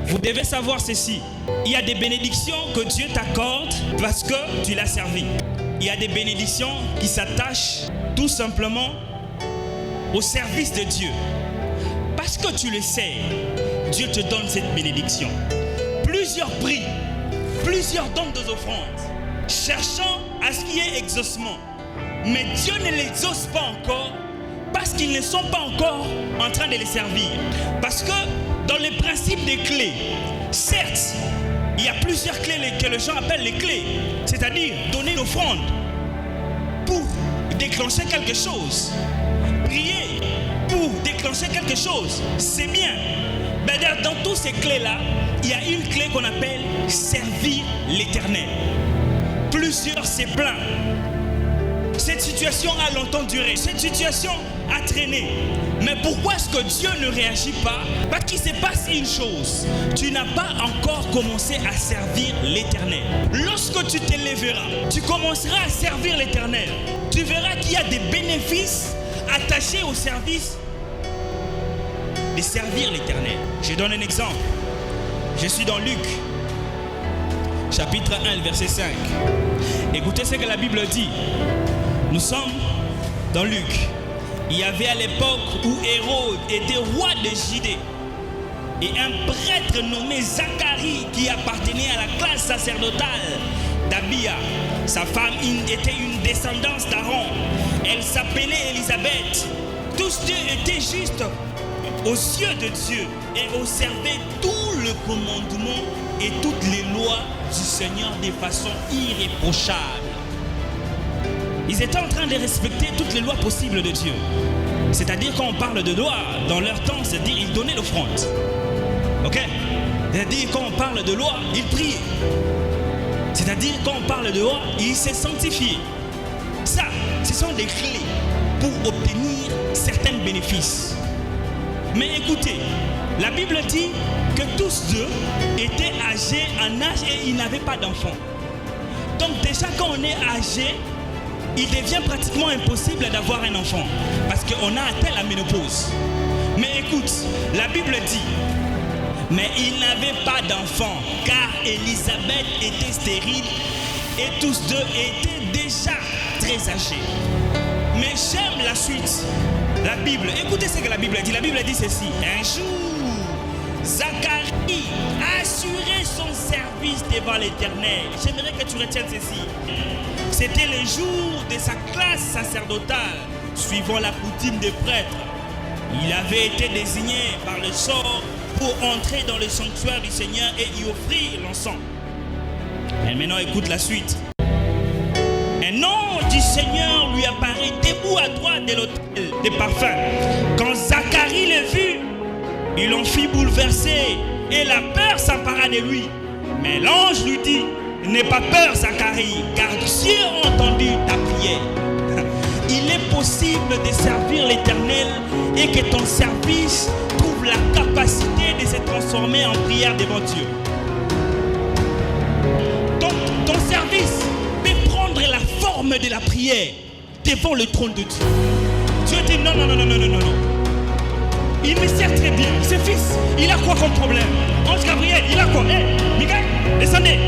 Vous devez savoir ceci. Il y a des bénédictions que Dieu t'accorde parce que tu l'as servi. Il y a des bénédictions qui s'attachent tout simplement au service de Dieu. Parce que tu le sais, Dieu te donne cette bénédiction. Plusieurs prix, plusieurs dons aux offrandes, cherchant à ce qu'il y ait exaucement. Mais Dieu ne les exauce pas encore parce qu'ils ne sont pas encore en train de les servir. Parce que dans les principes des clés, certes, il y a plusieurs clés que les gens appellent les clés. C'est-à-dire donner une offrande pour déclencher quelque chose. Prier pour déclencher quelque chose, c'est bien. Mais dans toutes ces clés-là, il y a une clé qu'on appelle servir l'Éternel. Plusieurs se plaignent. Cette situation a longtemps duré. Cette situation a traîné. Mais pourquoi est-ce que Dieu ne réagit pas? Parce qu'il se passe une chose. Tu n'as pas encore commencé à servir l'Éternel. Lorsque tu t'élèveras, tu commenceras à servir l'Éternel. Tu verras qu'il y a des bénéfices attachés au service de servir l'Éternel. Je donne un exemple. Je suis dans Luc, chapitre 1, verset 5. Écoutez ce que la Bible dit. Nous sommes dans Luc. Il y avait à l'époque où Hérode était roi de Judée et un prêtre nommé Zacharie qui appartenait à la classe sacerdotale d'Abia. Sa femme était une descendance d'Aaron. Elle s'appelait Élisabeth. Tous deux étaient justes aux yeux de Dieu et observaient tout le commandement et toutes les lois du Seigneur de façon irréprochable. Ils étaient en train de respecter toutes les lois possibles de Dieu. C'est-à-dire quand on parle de loi, dans leur temps, c'est-à-dire ils donnaient l'offrande. Ok? C'est-à-dire quand on parle de loi, ils priaient. C'est-à-dire quand on parle de loi, ils se sanctifiaient. Ça, ce sont des clés pour obtenir certains bénéfices. Mais écoutez, la Bible dit que tous deux étaient âgés en âge et ils n'avaient pas d'enfants. Donc déjà quand on est âgé, il devient pratiquement impossible d'avoir un enfant parce qu'on a atteint la ménopause. Mais écoute, la Bible dit, mais il n'avait pas d'enfant car Élisabeth était stérile et tous deux étaient déjà très âgés. Mais j'aime la suite. La Bible, écoutez ce que la Bible dit. La Bible dit ceci. Un jour, Zacharie assurait son service devant l'Éternel. J'aimerais que tu retiennes ceci. C'était le jour de sa classe sacerdotale, suivant la coutume des prêtres. Il avait été désigné par le sort pour entrer dans le sanctuaire du Seigneur et y offrir l'encens. Et maintenant, écoute la suite. Un ange du Seigneur lui apparaît debout à droite de l'autel des parfums. Quand Zacharie le vit, il en fit bouleverser et la peur s'empara de lui. Mais l'ange lui dit, n'aie pas peur Zacharie, car Dieu a entendu ta prière. Il est possible de servir l'Éternel et que ton service trouve la capacité de se transformer en prière devant Dieu. Donc ton service peut prendre la forme de la prière devant le trône de Dieu. Dieu dit non. Il me sert très bien. Ce fils, il a quoi comme problème? Ange Gabriel, il a quoi? Michael, descendez.